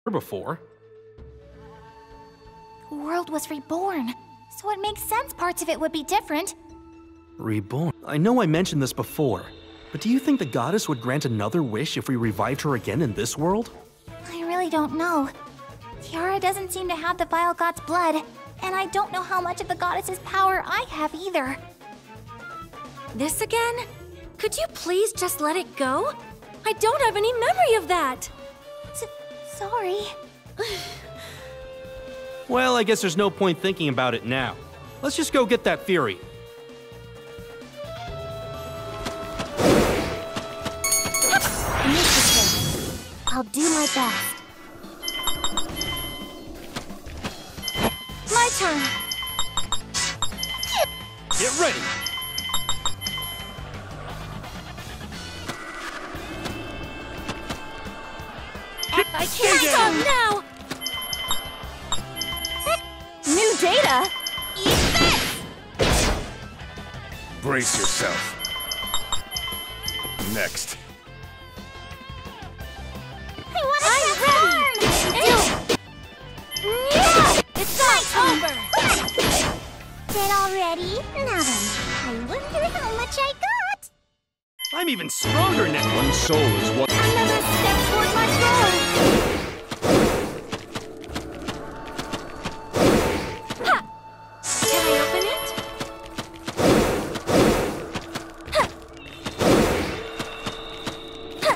before. The world was reborn, so it makes sense parts of it would be different. Reborn? I know I mentioned this before, but do you think the goddess would grant another wish if we revived her again in this world? I really don't know. Tiara doesn't seem to have the Vile God's blood, and I don't know how much of the goddess's power I have either. This again? Could you please just let it go? I don't have any memory of that! Sorry. Well, I guess there's no point thinking about it now. Let's just go get that Fury. Initiative. I'll do my best. My turn. Get ready! I can't stop now! New data? Eat this! Brace yourself. Next. I'm ready! Yeah! It's not over! Dead already? Now then, I wonder how much I got. I'm even stronger now! One soul is one. Another step toward my goal. Ha! Can I open it? Ha! Ha!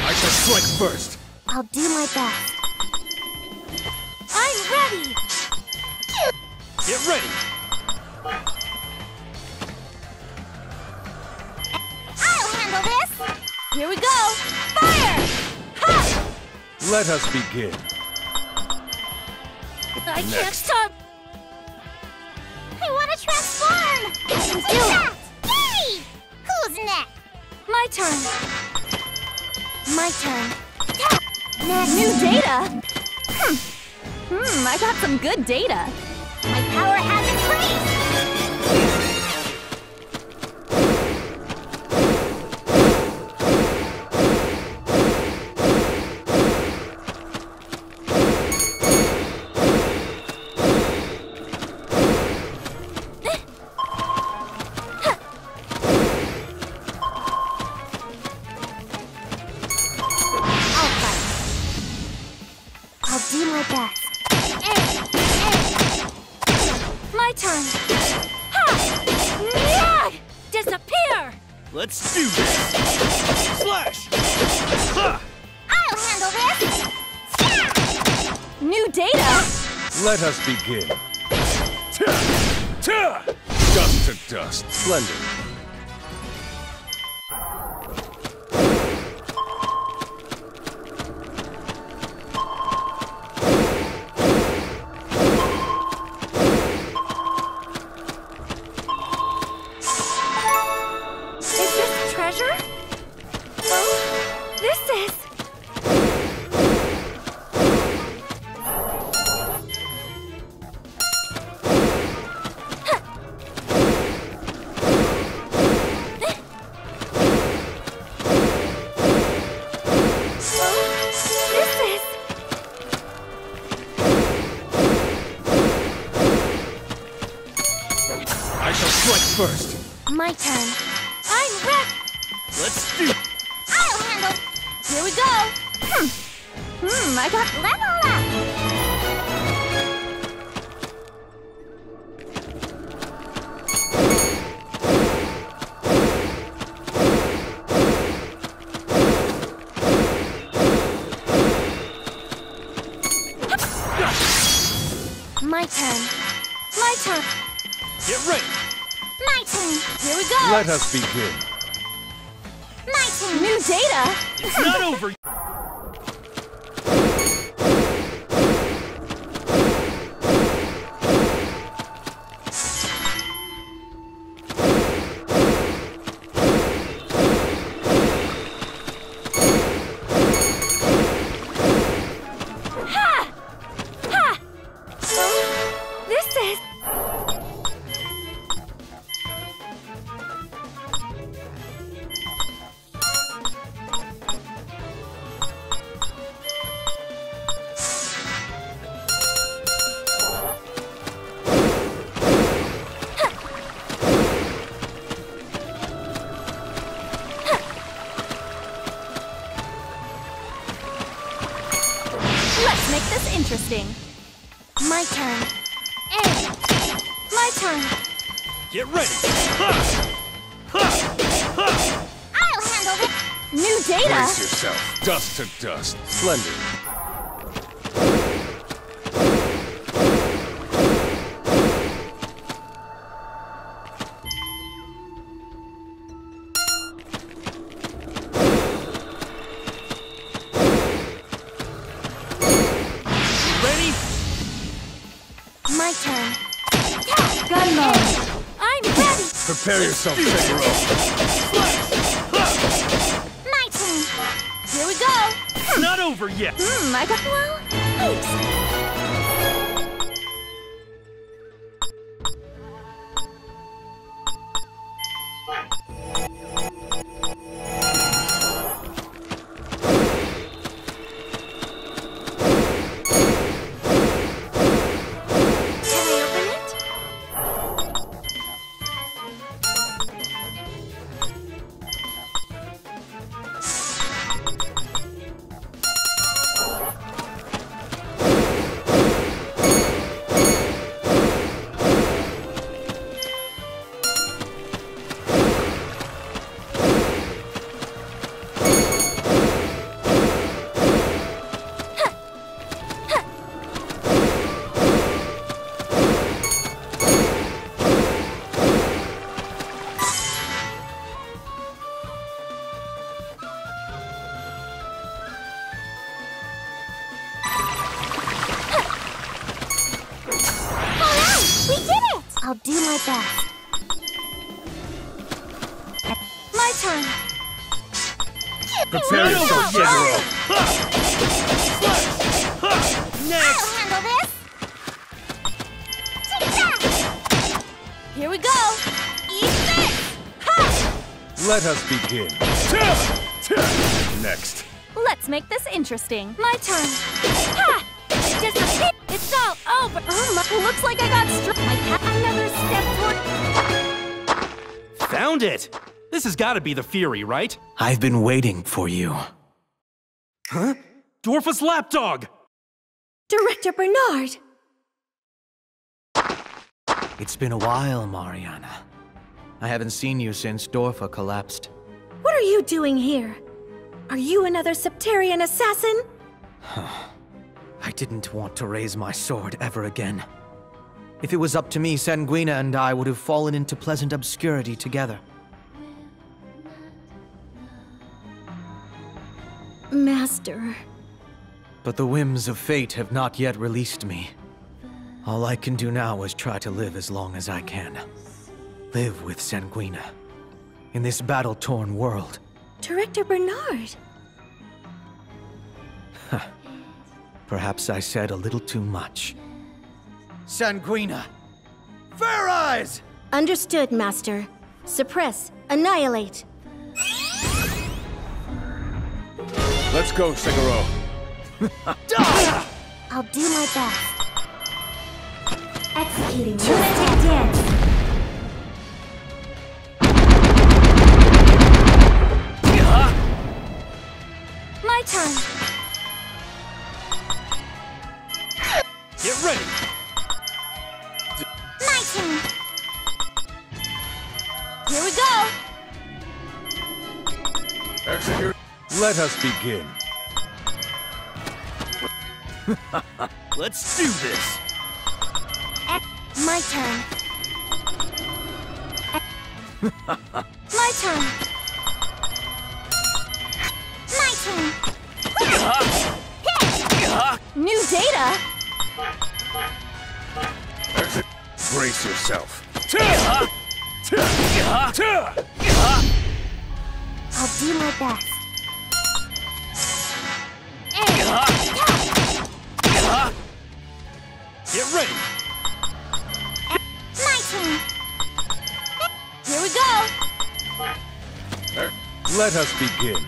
I shall strike first. I'll do my best. I'm ready! Get ready! I'll handle this. Here we go! Fire! Ha! Let us begin. I can't Next. stop! I want to transform. What's that? Hey! Who's next? My turn! My turn. Next. New data? I got some good data. My power has increased. I'll do my best. My turn! Ha! Yeah! Disappear! Let's do this! Slash! Ha! I'll handle this. New data? Let us begin. Dust to dust. Splendid. Is this treasure? Oh, this is... I shall strike first. My turn. I'm ready! Let's do I'll handle. Here we go! I got... Level up. My turn. My turn! Get ready! My turn. Here we go! Let us begin. My turn. New data? It's not over! Ha! Ha! This is... Let's make this interesting. My turn. And my turn. Get ready! I'll handle it. New data. Brace yourself. Dust to dust. Splendid. Ready? My turn. Gun mode. I'm ready. Prepare yourself, Sekiro. My turn. Here we go. Not over yet! I got well. Thanks. Can I open it? We did it! I'll do my best. My turn. Prepare yourself, Sekiro. I'll handle this. Take that! Here we go. Eat this! Ha! Let us begin. Next. Let's make this interesting. My turn. Ha! Disappear. It's all over. Oh my! Looks like I got struck. Another step toward. Found it! This has got to be the Fury, right? I've been waiting for you. Huh? Dwarfus Lapdog! Director Bernard. It's been a while, Mariana. I haven't seen you since Dorfa collapsed. What are you doing here? Are you another Septarian assassin? I didn't want to raise my sword ever again. If it was up to me, Sanguina and I would have fallen into pleasant obscurity together. Master. But the whims of fate have not yet released me. All I can do now is try to live as long as I can. Live with Sanguina. In this battle-torn world. Director Bernard. Perhaps I said a little too much. Sanguina! Fair Eyes! Understood, Master. Suppress. Annihilate. Let's go, Sekiro. I'll do my best. Executing. Lunatic dance. My turn. Get ready! My turn. Here we go. Execute. Let us begin. Let's do this! My turn. My turn. My turn. New data. Brace yourself. I'll do my best. Get ready! My turn. Here we go. Let us begin.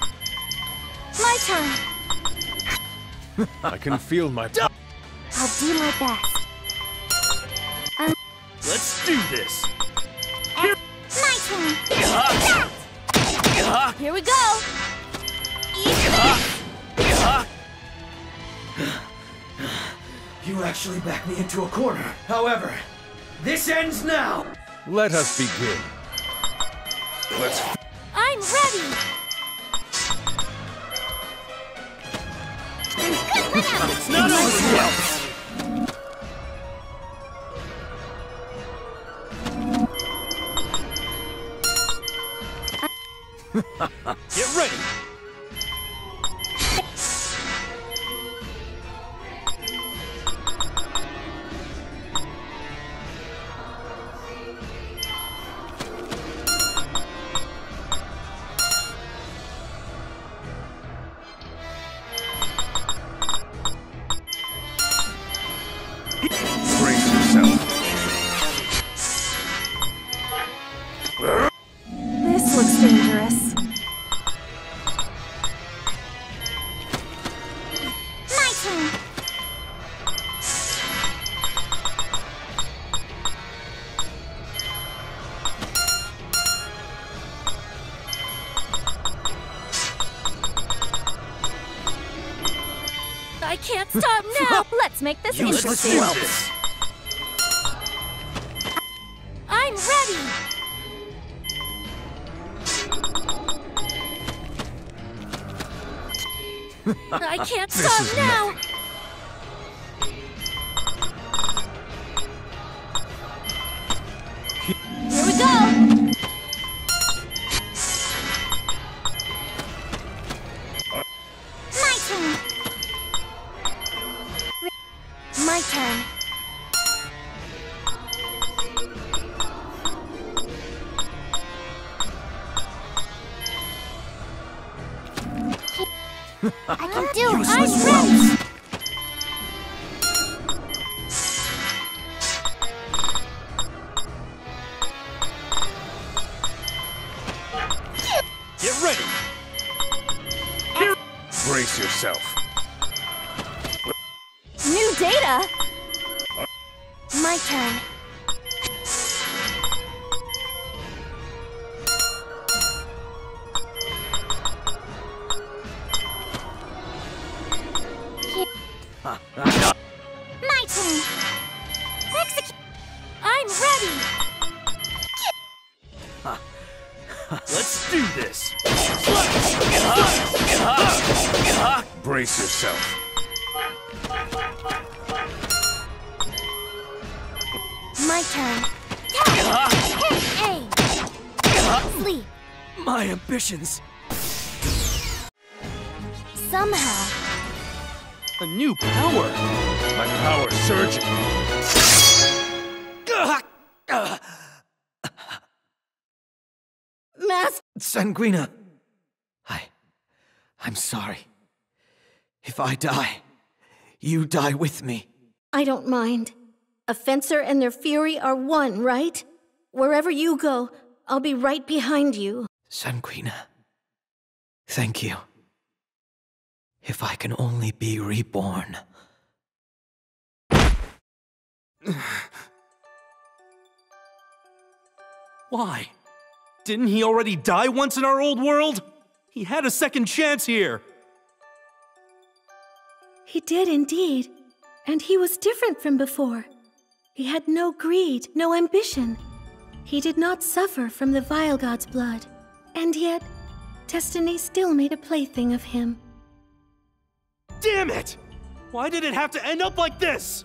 My turn. I can feel my... I'll do my best. Let's do this! My turn. Here we go. Eat this. actually backed me into a corner. However, this ends now! Let us begin. Let's... I'm ready! It's not over yet! Get ready! Brace yourself. This looks dangerous. My turn. I can't stop now! Let's make this Let's interesting. do this! I'm ready! I can't stop is now! Here we go! My turn. My turn. I can do it. I'm ready! Get ready! Brace yourself. New data! My turn. My turn. Execute. I'm ready! Let's do this! Brace yourself. My turn. Hey! Sleep. My ambitions! Somehow. A new power! My power surging. Master! Sanguina! I'm sorry. If I die, you die with me. I don't mind. A fencer and their fury are one, right? Wherever you go, I'll be right behind you. Sanguina, thank you. If I can only be reborn. Why? Didn't he already die once in our old world? He had a second chance here. He did indeed. And he was different from before. He had no greed, no ambition. He did not suffer from the Vile God's blood. And yet, destiny still made a plaything of him. Damn it! Why did it have to end up like this?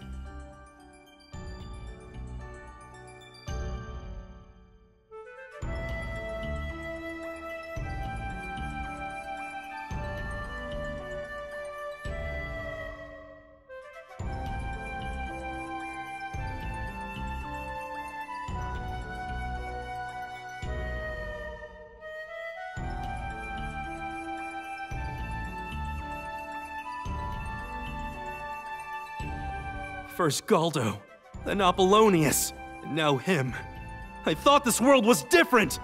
First Galdo, then Apollonius, and now him. I thought this world was different!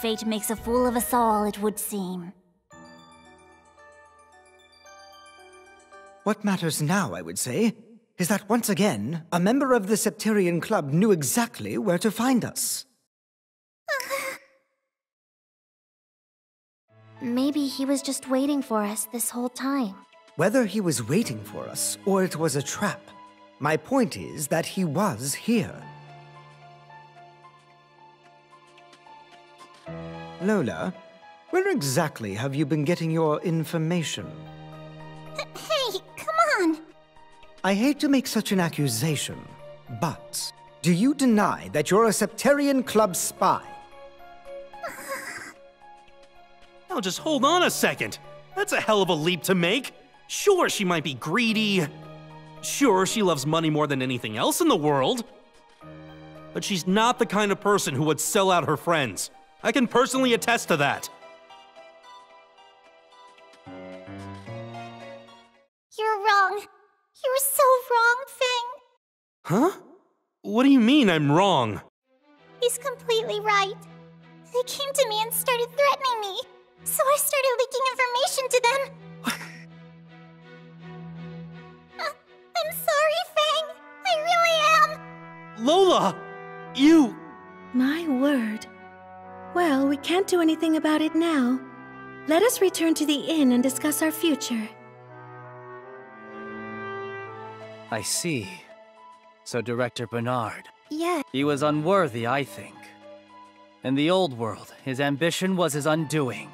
Fate makes a fool of us all, it would seem. What matters now, I would say, is that once again, a member of the Septarian Club knew exactly where to find us. Maybe he was just waiting for us this whole time. Whether he was waiting for us or it was a trap, my point is that he was here. Lola, where exactly have you been getting your information? Hey, come on! I hate to make such an accusation, but do you deny that you're a Septarian Club spy? Now just hold on a second. That's a hell of a leap to make. Sure, she might be greedy. Sure, she loves money more than anything else in the world. But she's not the kind of person who would sell out her friends. I can personally attest to that. You're wrong. You're so wrong, Fang. Huh? What do you mean I'm wrong? He's completely right. They came to me and started threatening me. So I started leaking information to them. I'm sorry, Fang. I really am. Lola! You... My word. Well, we can't do anything about it now. Let us return to the inn and discuss our future. I see. So Director Bernard. Yeah. He was unworthy, I think. In the old world, his ambition was his undoing,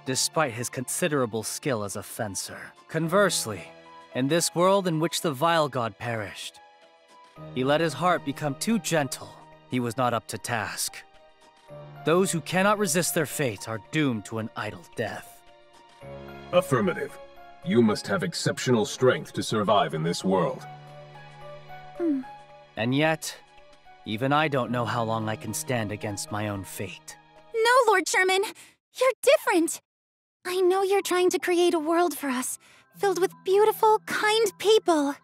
despite his considerable skill as a fencer. Conversely, in this world in which the Vile God perished, he let his heart become too gentle. He was not up to task. Those who cannot resist their fate are doomed to an idle death. Affirmative. You must have exceptional strength to survive in this world. And yet, even I don't know how long I can stand against my own fate. No, Lord Sherman! You're different! I know you're trying to create a world for us, filled with beautiful, kind people.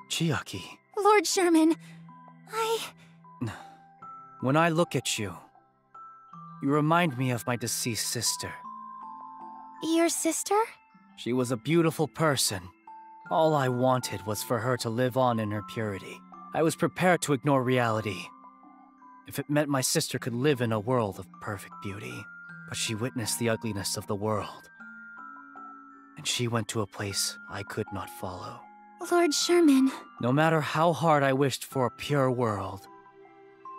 Chiaki, Lord Sherman, when I look at you, you remind me of my deceased sister. Your sister? She was a beautiful person. All I wanted was for her to live on in her purity. I was prepared to ignore reality, if it meant my sister could live in a world of perfect beauty. But she witnessed the ugliness of the world, and she went to a place I could not follow. Lord Sherman. No matter how hard I wished for a pure world,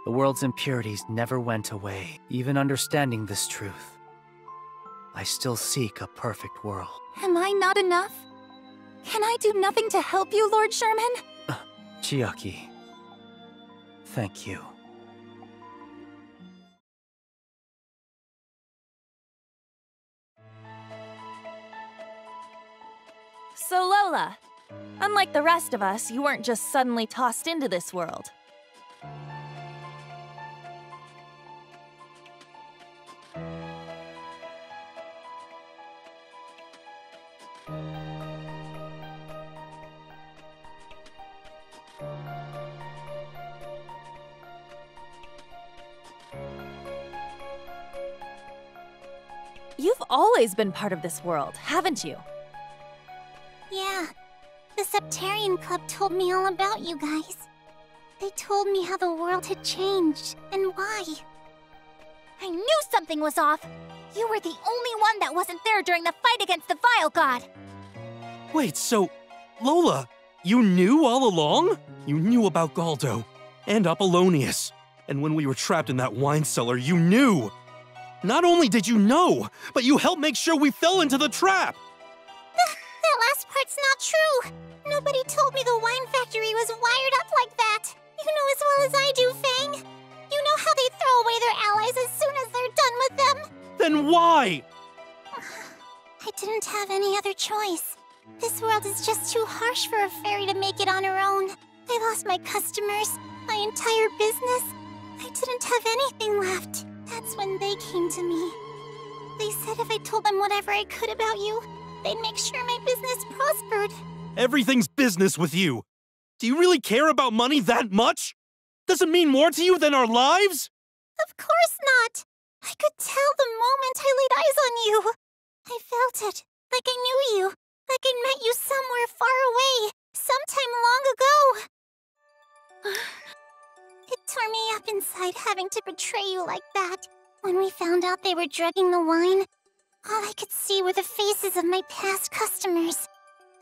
the world's impurities never went away. Even understanding this truth, I still seek a perfect world. Am I not enough? Can I do nothing to help you, Lord Sherman? Chiaki, thank you. So Lola, unlike the rest of us, you weren't just suddenly tossed into this world. You've always been part of this world, haven't you? Yeah. The Septarian Club told me all about you guys. They told me how the world had changed, and why. I knew something was off! You were the only one that wasn't there during the fight against the Vile God! Wait, so... Lola, you knew all along? You knew about Galdo, and Apollonius. And when we were trapped in that wine cellar, you knew! Not only did you know, but you helped make sure we fell into the trap! That last part's not true! Nobody told me the wine factory was wired up like that! You know as well as I do, Fang! You know how they throw away their allies as soon as they're done with them! Then why? I didn't have any other choice. This world is just too harsh for a fairy to make it on her own. I lost my customers, my entire business. I didn't have anything left. That's when they came to me. They said if I told them whatever I could about you, they'd make sure my business prospered. Everything's business with you. Do you really care about money that much? Does it mean more to you than our lives? Of course not! I could tell the moment I laid eyes on you. I felt it, like I knew you, like I met you somewhere far away, sometime long ago. It tore me up inside having to betray you like that. When we found out they were drugging the wine, all I could see were the faces of my past customers.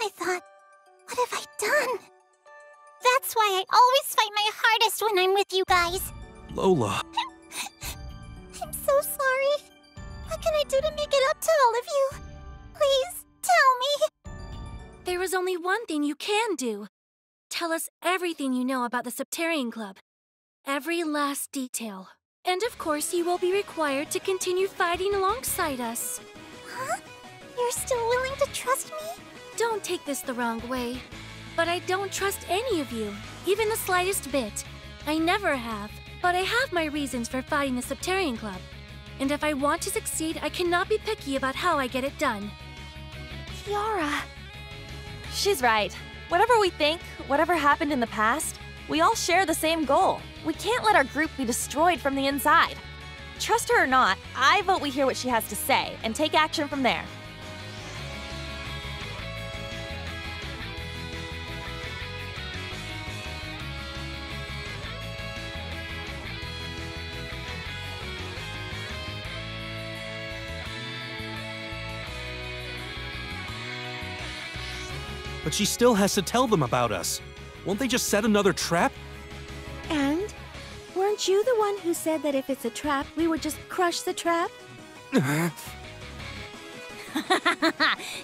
I I always fight my hardest when I'm with you guys. Lola. I'm so sorry. What can I do to make it up to all of you? Please, tell me. There is only one thing you can do. Tell us everything you know about the Septarian Club. Every last detail. And of course, you will be required to continue fighting alongside us. Huh? You're still willing to trust me? Don't take this the wrong way, but I don't trust any of you, even the slightest bit. I never have, but I have my reasons for fighting the Septarian Club. And if I want to succeed, I cannot be picky about how I get it done. Kiara. She's right. Whatever we think, whatever happened in the past, we all share the same goal. We can't let our group be destroyed from the inside. Trust her or not, I vote we hear what she has to say and take action from there. But she still has to tell them about us. Won't they just set another trap? And? Weren't you the one who said that if it's a trap, we would just crush the trap?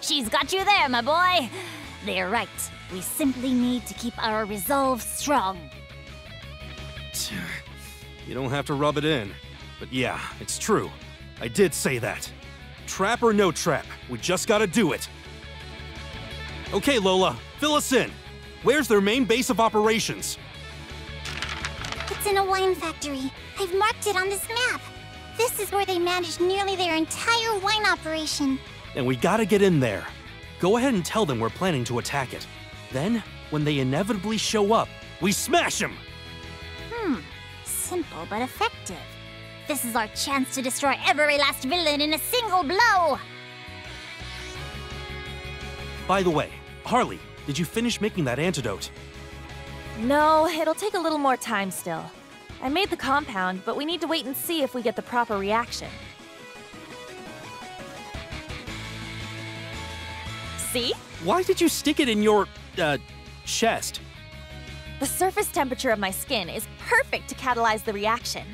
She's got you there, my boy. They're right. We simply need to keep our resolve strong. You don't have to rub it in. But yeah, it's true. I did say that. Trap or no trap, we just gotta do it. Okay, Lola, fill us in. Where's their main base of operations? It's in a wine factory. I've marked it on this map. This is where they manage nearly their entire wine operation. And we gotta get in there. Go ahead and tell them we're planning to attack it. Then, when they inevitably show up, we smash them! Simple but effective. This is our chance to destroy every last villain in a single blow! By the way, Harley, did you finish making that antidote? No, it'll take a little more time still. I made the compound, but we need to wait and see if we get the proper reaction. See? Why did you stick it in your, chest? The surface temperature of my skin is perfect to catalyze the reaction.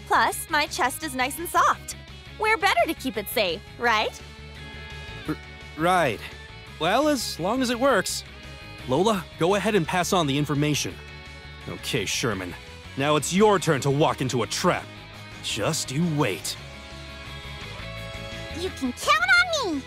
Plus, my chest is nice and soft. Where better to keep it safe, right? Right. Well, as long as it works. Lola, go ahead and pass on the information. Okay, Sherman. Now it's your turn to walk into a trap. Just you wait. You can count on me!